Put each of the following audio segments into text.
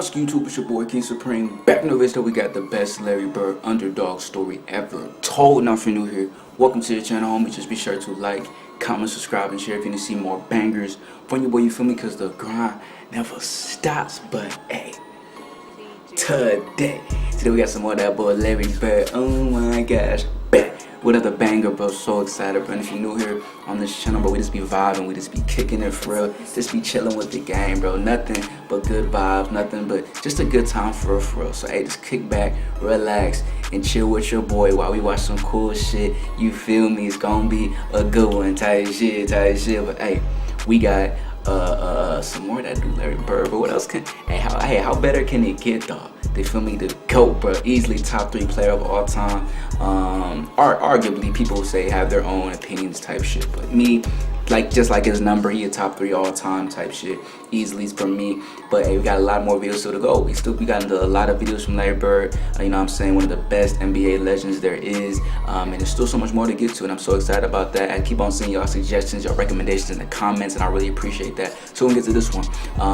What's YouTube? It's your boy KingSupreme. Back in the video, we got the best Larry Bird underdog story ever told. Now if you're new here, welcome to the channel, homie. Just be sure to like, comment, subscribe, and share if you need to see more bangers from your boy, you feel me? Because the grind never stops. But hey, today we got some more of that boy Larry Bird. Oh my gosh, back with another banger, bro. So excited, bro. And if you're new here on this channel, bro, we just be vibing, we just be kicking it for real, just be chilling with the game, bro. Nothing but good vibes, nothing but just a good time for real. So hey, just kick back, relax, and chill with your boy while we watch some cool shit. You feel me? It's gonna be a good one, type shit. But hey, we got some more that do Larry Bird, but what else can how better can it get, dog? They feel me? The GOAT, bro, easily top 3 player of all time. Arguably people will say have their own opinions type shit, but me, just like his number, he a top 3 all time type shit, easily for me. But hey, we got a lot more videos still to go. We got into a lot of videos from Larry Bird, you know what I'm saying, one of the best NBA legends there is, and there's still so much more to get to, and I'm so excited about that. I keep on seeing y'all suggestions, y'all recommendations in the comments, and I really appreciate that. So we'll get to this one,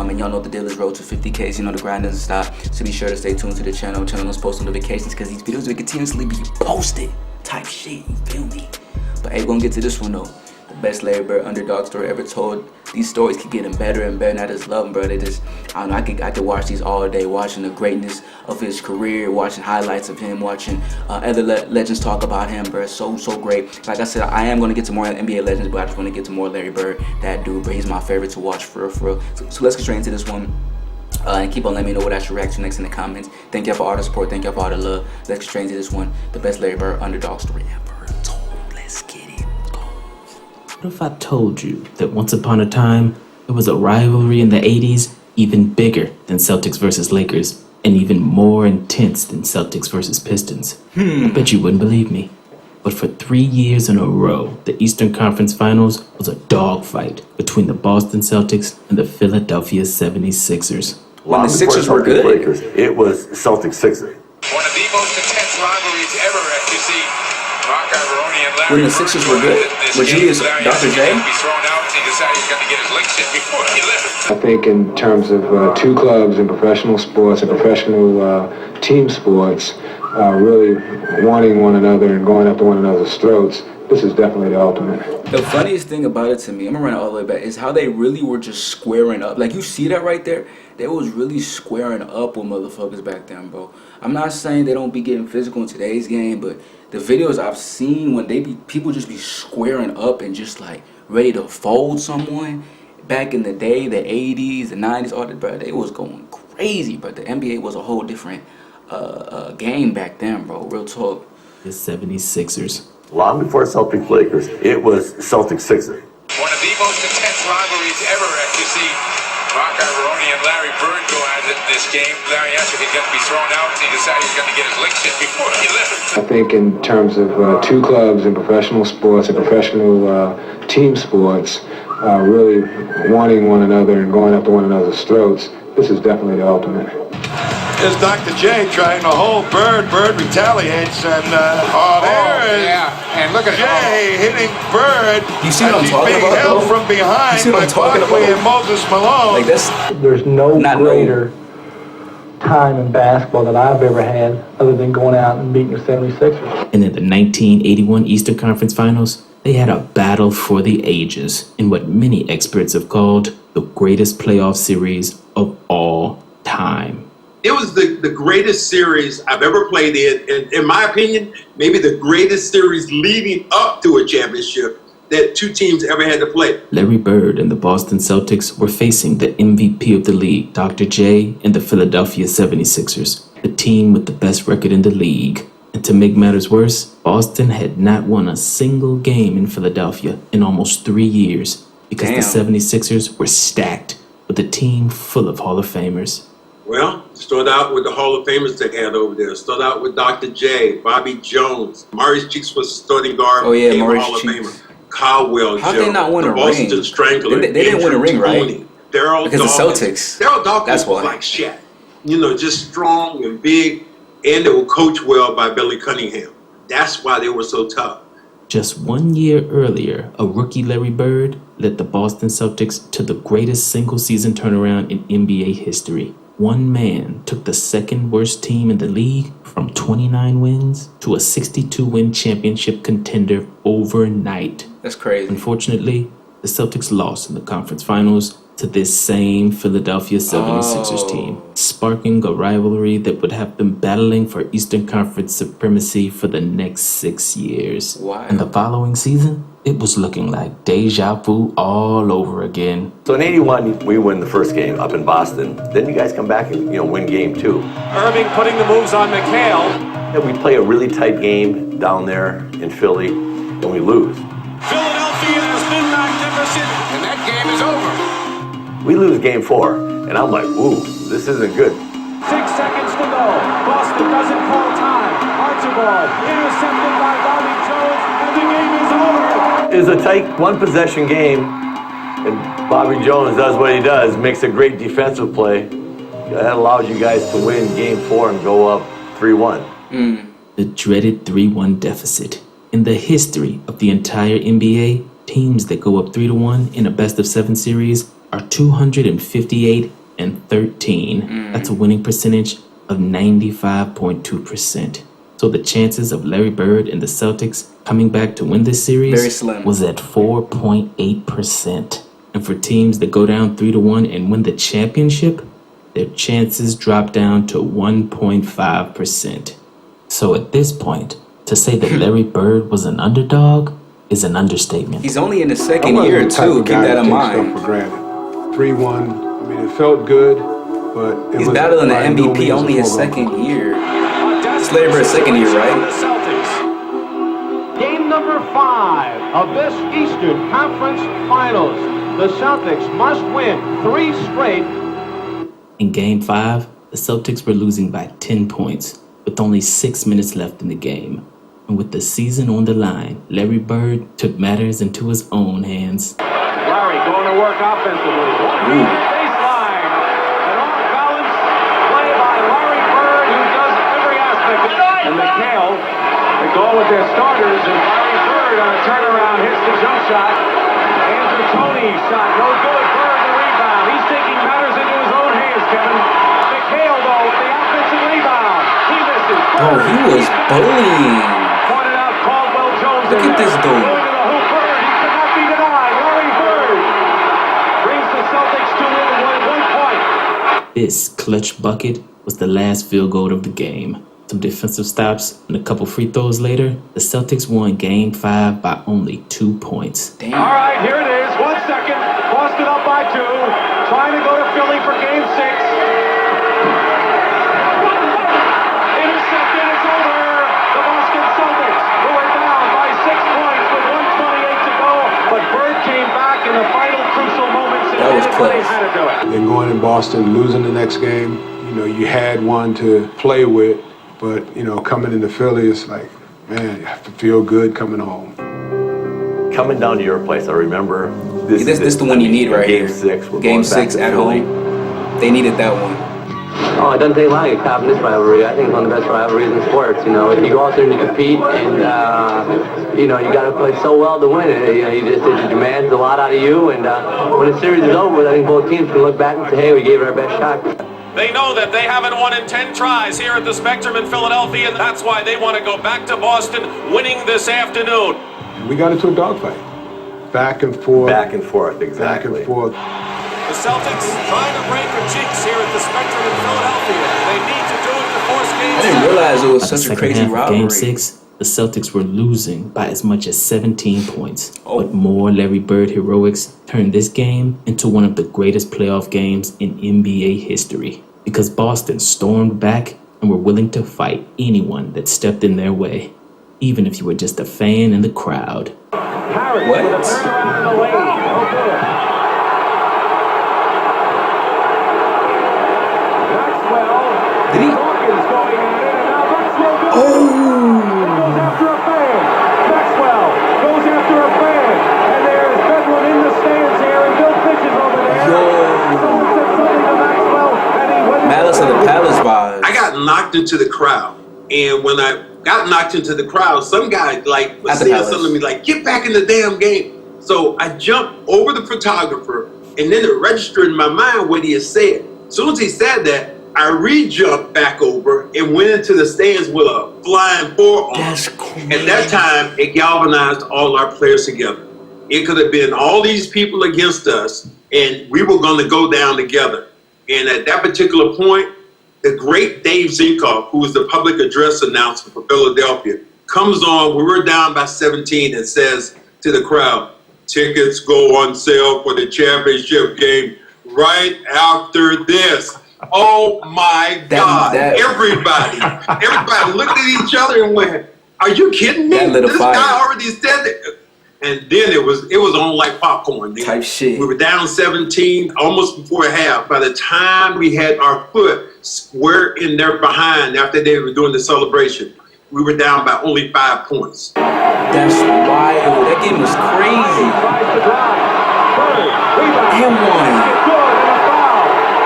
and y'all know the deal is road to 50K, so you know the grind doesn't stop, so be sure to stay tuned to the channel, turn on those post notifications, because these videos will continuously be posted type shit, you feel me? But hey, we're gonna get to this one though. Best Larry Bird underdog story ever told. These stories keep getting better and better, and I just love them, bro. They just, I don't know, I could watch these all day, watching the greatness of his career, watching highlights of him, watching other legends talk about him, bro. So great. Like I said, I am going to get to more NBA legends, but I just want to get to more Larry Bird. That dude, bro, he's my favorite to watch for real. So let's get straight into this one. And keep on letting me know what I should react to next in the comments. Thank y'all for all the support, thank y'all for all the love. Let's get straight into this one. The best Larry Bird underdog story ever told. Let's get it. What if I told you that once upon a time, there was a rivalry in the 80s even bigger than Celtics versus Lakers and even more intense than Celtics versus Pistons? I bet you wouldn't believe me. But for 3 years in a row, the Eastern Conference Finals was a dogfight between the Boston Celtics and the Philadelphia 76ers. When the Sixers were good, Lakers, it was Celtics-Sixers. One of the most intense rivalries ever, as you see. When the Sixers were good, would you use Dr. J? I think in terms of two clubs in professional sports and professional team sports, really wanting one another and going after one another's throats, this is definitely the ultimate. The funniest thing about it to me, I'm gonna run it all the way back, is how they really were just squaring up. Like, you see that right there? They was really squaring up with motherfuckers back then, bro. I'm not saying they don't be getting physical in today's game, but the videos I've seen when people just be squaring up and just like ready to fold someone, back in the day, the 80s, the 90s, all that, bro, they was going crazy. But the NBA was a whole different game back then, bro. Real talk. The 76ers. Long before Celtics-Lakers, it was Celtics-Sixers. One of the most intense rivalries ever, as you see. Mark Iveroni and Larry Bird go at it in this game. Larry asked if he's going to be thrown out, and he decided he's going to get his licks in before he left. I think in terms of two clubs in professional sports and professional team sports, really wanting one another and going after one another's throats, this is definitely the ultimate. There's Dr. J trying to hold Bird. Bird retaliates, and And look at J hitting Bird. You see what I'm talking being about, held though? from behind You see what by I'm talking Barkley about? and Moses Malone. Like, that's There's no Not greater time in basketball that I've ever had other than going out and beating the 76ers. And in the 1981 Eastern Conference Finals, they had a battle for the ages in what many experts have called the greatest playoff series of all time. It was the greatest series I've ever played in my opinion, maybe the greatest series leading up to a championship that two teams ever had to play. Larry Bird and the Boston Celtics were facing the MVP of the league, Dr. J, and the Philadelphia 76ers, the team with the best record in the league. And to make matters worse, Boston had not won a single game in Philadelphia in almost 3 years because the 76ers were stacked with a team full of Hall of Famers. Well, start out with the Hall of Famers they had over there. Start out with Dr. J, Bobby Jones. Maurice Cheeks was starting guard. Oh, yeah, became a Maurice Hall of Cheeks. Famer. Caldwell How'd Jones, they not win the a Boston ring? Strangler. They didn't win a ring, right? Daryl Because the Dawkins. Celtics. Daryl Dawkins That's was why. like Shaq. You know, just strong and big, and they were coached well by Billy Cunningham. That's why they were so tough. Just 1 year earlier, a rookie Larry Bird led the Boston Celtics to the greatest single-season turnaround in NBA history. One man took the second worst team in the league from 29 wins to a 62-win championship contender overnight. That's crazy. Unfortunately, the Celtics lost in the conference finals to this same Philadelphia 76ers team, sparking a rivalry that would have them battling for Eastern Conference supremacy for the next 6 years. Wow. And the following season, it was looking like deja vu all over again. So in 81, we win the first game up in Boston. Then you guys come back and, win game 2. Irving putting the moves on McHale. And we play a really tight game down there in Philly, and we lose. Philadelphia has been magnificent, and that game is over. We lose game 4, and I'm like, ooh, this isn't good. 6 seconds to go. Boston doesn't call time. Archibald intercepted by Bobby Jones, and the game is over. It's a tight one-possession game, and Bobby Jones does what he does, makes a great defensive play. That allows you guys to win game 4 and go up 3-1. The dreaded 3-1 deficit. In the history of the entire NBA, teams that go up 3-1 in a best-of-7 series are 258 and 13. That's a winning percentage of 95.2%. So the chances of Larry Bird and the Celtics coming back to win this series Very slim. was at 4.8%. And for teams that go down 3-1 and win the championship, their chances drop down to 1.5%. So at this point, to say that Larry Bird was an underdog is an understatement. He's only in his second year, too. Keep that in mind. For granted. 3-1. I mean, it felt good, but He's battling the MVP only his second year. It's Larry Bird's second year, right? Game number 5 of this Eastern Conference Finals. The Celtics must win 3 straight. In Game 5, the Celtics were losing by 10 points, with only 6 minutes left in the game. And with the season on the line, Larry Bird took matters into his own hands. Larry going to work offensively. Baseline. An off-balance play by Larry Bird, who does every aspect of it. And McHale, they go with their starters, and Larry Bird on a turnaround hits the jump shot. Andrew Toney's shot, no good. Bird the rebound. He's taking matters into his own hands, Kevin. McHale, though, with the offensive rebound. He misses. Oh, he was bullying. Pointed out Caldwell Jones. Look at this dude. Going to the hoop. Bird, he cannot be denied. Larry Bird brings the Celtics to win with 1 point. This clutch bucket was the last field goal of the game. Some defensive stops and a couple free throws later, the Celtics won Game 5 by only 2 points. Damn. All right, here it is. 1 second. Boston up by 2. Trying to go to Philly for Game 6. Intercepted. It's over. The Boston Celtics, who are down by 6 points with 1:28 to go. But Bird came back in the final crucial moments. That was close. How to do it. Then going in Boston, losing the next game, you had one to play with, but, coming into Philly, it's like, man, you have to feel good coming home. Coming down to your place, I remember This is the one you need right Game here. 6. We're Game going back 6 to at Philly. home. They needed that one. Oh, it doesn't take long to get caught in this rivalry. I think it's one of the best rivalries in sports. If you go out there and you compete and, you got to play so well to win it. It demands a lot out of you. And when the series is over, I think both teams can look back and say, hey, we gave it our best shot. They know that they haven't won in 10 tries here at the Spectrum in Philadelphia, and that's why they want to go back to Boston, winning this afternoon. We got into a dogfight. Back and forth. Back and forth, exactly. Back and forth. The Celtics trying to break a jinx here at the Spectrum in Philadelphia. They need to do it to force Game 6. I didn't realize it was By the such a second crazy half of rivalry. Game 6, the Celtics were losing by as much as 17 points. Oh. But more Larry Bird heroics turned this game into one of the greatest playoff games in NBA history. Because Boston stormed back and were willing to fight anyone that stepped in their way, even if you were just a fan in the crowd. Harris What? with a turnaround in the lane. No good. Maxwell. Did he? Hawkins going at it, and now Maxwell goes. Oh! Goes after a fan. Maxwell goes after a fan. And there's Bedlam in the stands here, and Bill Fish is over there. Yo. Someone said something to Maxwell, and he went Malice of the Palace vibes. I got knocked into the crowd, and when I got knocked into the crowd, some guy was At the saying Palace. something to me like, "Get back in the damn game." So I jumped over the photographer, and then it registered in my mind what he had said. As soon as he said that, I re-jumped back over and went into the stands with a flying forearm. That's crazy. At that time, it galvanized all our players together. It could have been all these people against us, and we were going to go down together. And at that particular point, the great Dave Zinkoff, who was the public address announcer for Philadelphia, comes on. We were down by 17 and says to the crowd, "Tickets go on sale for the championship game right after this." Oh my God! Everybody looked at each other and went, "Are you kidding me? This guy already said it." And then it was on like popcorn. Type shit. We were down 17 almost before half. By the time we had our foot square in their behind after they were doing the celebration, we were down by only 5 points. That's wild. That game was crazy. And one.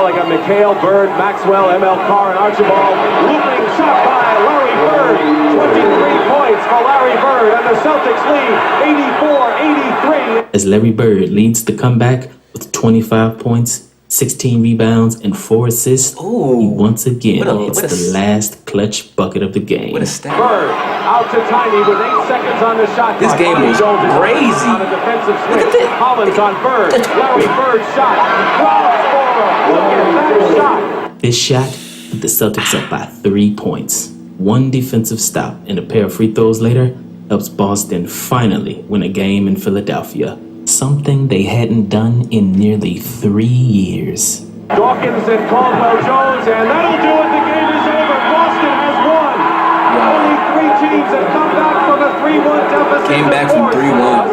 Like a Mikhail, Bird, Maxwell, ML Carr, and Archibald. Looping shot by Larry Bird. 23 points for Larry Bird, and the Celtics lead 84-83. As Larry Bird leads the comeback with 25 points, 16 rebounds, and 4 assists, he once again hits the last clutch bucket of the game. What a stat. Bird out to Tiny with 8 seconds on the shot. This game was crazy. On a defensive switch. Collins on Bird. Larry Bird shot. Look at that shot. This shot put the Celtics up by 3 points. One defensive stop and a pair of free throws later helps Boston finally win a game in Philadelphia, something they hadn't done in nearly 3 years. Dawkins and Caldwell Jones, and that'll do it. The game is over. Boston has won. Only 3 teams have come back from a 3-1 deficit. Came back from 3-1.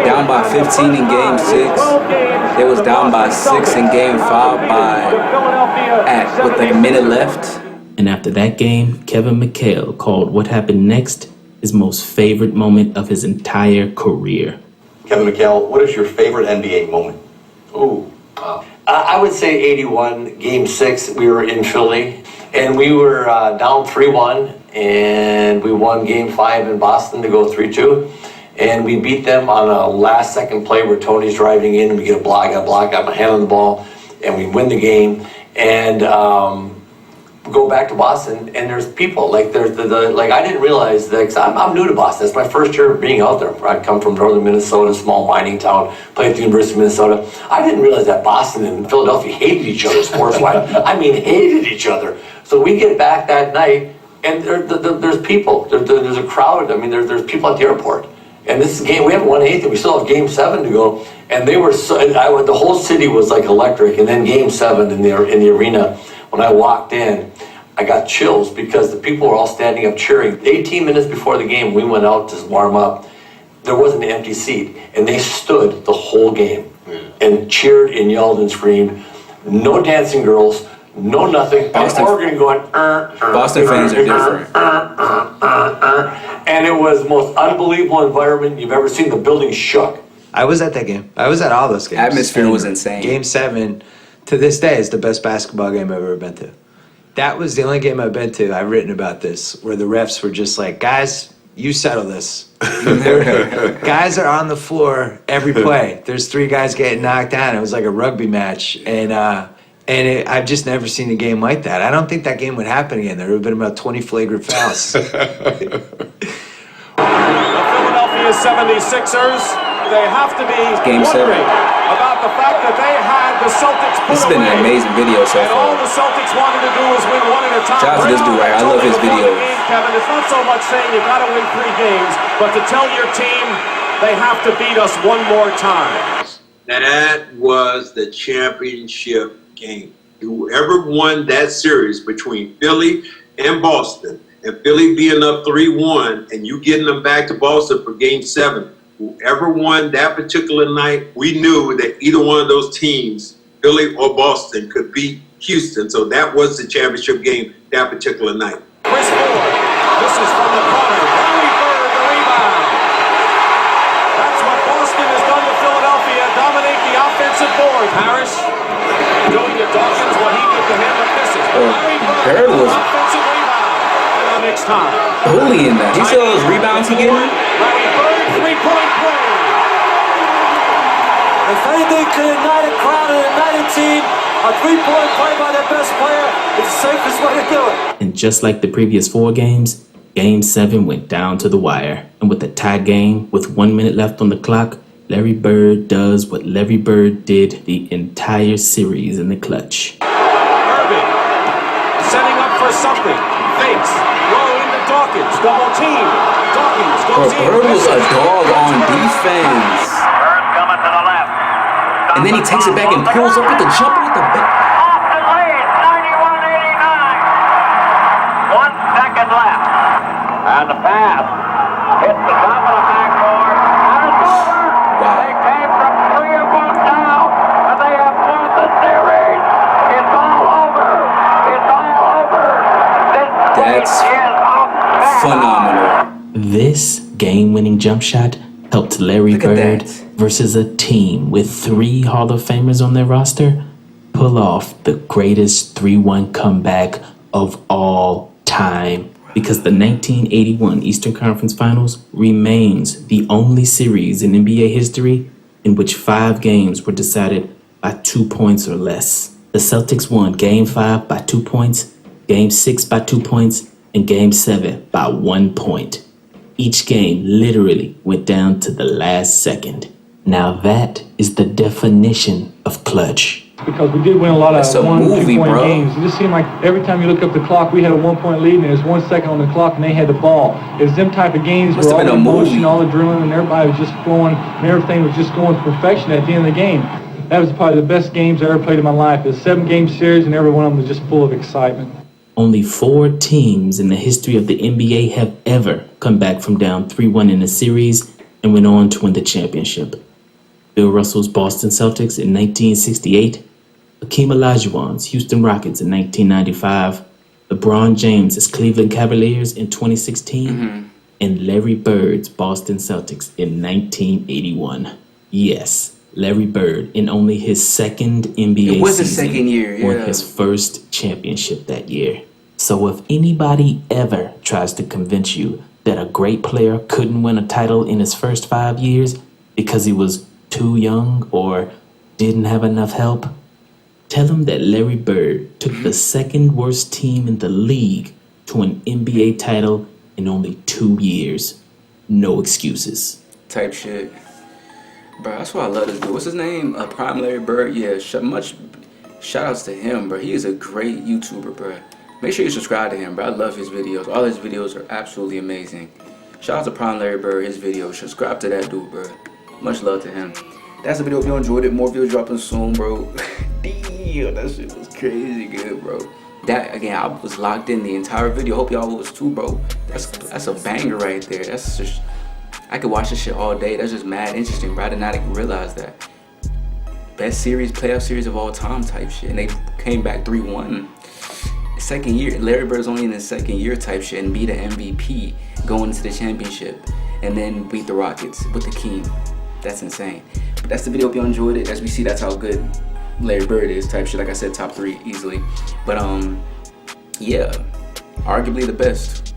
Down by 15 in Game 6. They was down by 6 in Game 5 with like a minute left. And after that game, Kevin McHale called what happened next his most favorite moment of his entire career. Kevin McHale, what is your favorite NBA moment? Ooh. I would say 81, Game 6, we were in Philly, and we were down 3-1, and we won Game 5 in Boston to go 3-2, and we beat them on a last-second play where Tony's driving in, and we get a block, got my hand on the ball, and we win the game, and go back to Boston, and there's people, like there's like I didn't realize that, cause I'm new to Boston. It's my first year of being out there. I come from northern Minnesota, small mining town, played at the University of Minnesota. I didn't realize that Boston and Philadelphia hated each other sports-wise. I mean, hated each other. So we get back that night, and there's people. There's a crowd. I mean, there's people at the airport. And this game, we haven't won anything. We still have Game 7 to go. And they were the whole city was like electric. And then Game 7 in the arena, when I walked in, I got chills because the people were all standing up cheering. 18 minutes before the game, we went out to warm up. There wasn't an empty seat, and they stood the whole game and cheered and yelled and screamed. No dancing girls, no nothing. Boston, Oregon going, Boston fans are different. And it was the most unbelievable environment you've ever seen. The building shook. I was at that game. I was at all those games. Atmosphere was insane. Game 7, to this day, is the best basketball game I've ever been to. That was the only game I've been to, I've written about this, where the refs were just like, guys, you settle this. Guys are on the floor every play. There's 3 guys getting knocked down. It was like a rugby match. And I've just never seen a game like that. I don't think that game would happen again. There would have been about 20 flagrant fouls. The Philadelphia 76ers, they have to be wondering about the fact that they had the Celtics put This has been an amazing video so and far. all the Celtics wanted to do was win one at a time. Shout out to this dude right here. I love his videos. Kevin, it's not so much saying you got to win 3 games, but to tell your team they have to beat us one more time. That was the championship game. Whoever won that series between Philly and Boston, and Philly being up 3-1, and you getting them back to Boston for Game 7, whoever won that particular night, we knew that either one of those teams, Philly or Boston, could beat Houston. So that was the championship game that particular night. Chris Ford, this is from the corner. Larry Bird, the rebound. That's what Boston has done to Philadelphia. Dominate the offensive board. Harris doing to Dawkins what he did to him, but misses. Larry Bird was offensive rebound. And the next time. bullying that. You see all those rebounds he getting? Larry Bird, 3-point play. If anything could ignite a crowd and ignite a team, a A three-point play by the best player is the safest way to do it. And just like the previous 4 games, Game 7 went down to the wire. And with a tie game with 1 minute left on the clock, Larry Bird does what Larry Bird did the entire series in the clutch. Irving setting up for something. Fakes. Roll into Dawkins. Double team. Dawkins goes in. Bird was a dog on defense. Bird coming to the left. And then he takes it back and pulls up with the jumper with the back. Austin leads 91-89. 1 second left. And the pass hits the top of the backboard. And it's over. Wow. They came from 3 of them down. And they have won the series. It's all over. It's all over. This That's is phenomenal. This game-winning jump shot helped Larry Look at Bird that. versus a team with 3 Hall of Famers on their roster pull off the greatest 3-1 comeback of all time. Because the 1981 Eastern Conference Finals remains the only series in NBA history in which 5 games were decided by 2 points or less. The Celtics won Game 5 by 2 points, Game 6 by 2 points, and Game 7 by 1 point. Each game literally went down to the last second. Now that is the definition of clutch. Because we did win a lot of That's a 1 movie, 2-point bro. games. It just seemed like every time you look up the clock, we had a 1-point lead, and there's 1 second on the clock, and they had the ball. It was them type of games Must where all have the been a emotion, movie. all the adrenaline, and everybody was just flowing, and everything was just going to perfection at the end of the game. That was probably the best games I ever played in my life. It was a 7-game series, and every one of them was just full of excitement. Only 4 teams in the history of the NBA have ever come back from down 3-1 in a series and went on to win the championship. Bill Russell's Boston Celtics in 1968, Hakeem Olajuwon's Houston Rockets in 1995, LeBron James's Cleveland Cavaliers in 2016, and Larry Bird's Boston Celtics in 1981. Yes, Larry Bird, in only his second NBA It was his season, second year, won yeah. his first championship that year. So if anybody ever tries to convince you that a great player couldn't win a title in his first 5 years because he was too young or didn't have enough help, tell him that Larry Bird took the second worst team in the league to an NBA title in only 2 years. No excuses. Type shit. Bro, that's why I love this dude. What's his name? Prime Larry Bird. Yeah, much shout outs to him, bro. He is a great YouTuber, bro. Make sure you subscribe to him, bro. I love his videos. All his videos are absolutely amazing. Shout out to Prime Larry Bird, his videos. Subscribe to that dude, bro. Much love to him. That's the video. If you enjoyed it, more videos dropping soon, bro. Damn, that shit was crazy good, bro. That, again, I was locked in the entire video. Hope y'all was too, bro. That's a banger right there. That's just, I could watch this shit all day. That's just mad interesting, bro. I did not realize that. Best series, playoff series of all time type shit. And they came back 3-1. Second year. Larry Bird's only in his second year type shit and beat an MVP going into the championship. And then beat the Rockets with the King. That's insane. But that's the video. If you enjoyed it. As we see, that's how good Larry Bird is type shit. Like I said, top 3 easily. But yeah, arguably the best.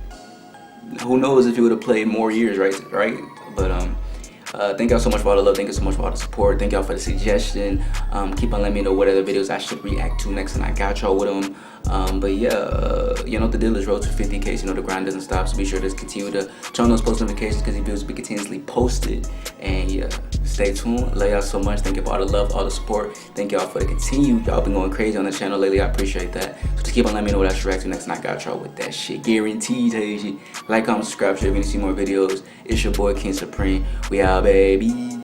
Who knows if he would have played more years, right? But thank y'all so much for all the love. Thank you so much for all the support. Thank y'all for the suggestion. Keep on letting me know what other videos I should react to next, and I got y'all with them. But yeah, you know what the deal is. Road to 50K. You know the grind doesn't stop. So be sure to continue to turn on those post notifications because these videos will be continuously posted. And yeah, stay tuned. Love y'all so much. Thank you for all the love, all the support. Thank y'all for the continued. Y'all been going crazy on the channel lately. I appreciate that. So just keep on letting me know what I should react to next, and I got y'all with that shit. Guaranteed. Hey, like, comment, subscribe if you want to see more videos. It's your boy KingSupreme. We out, baby.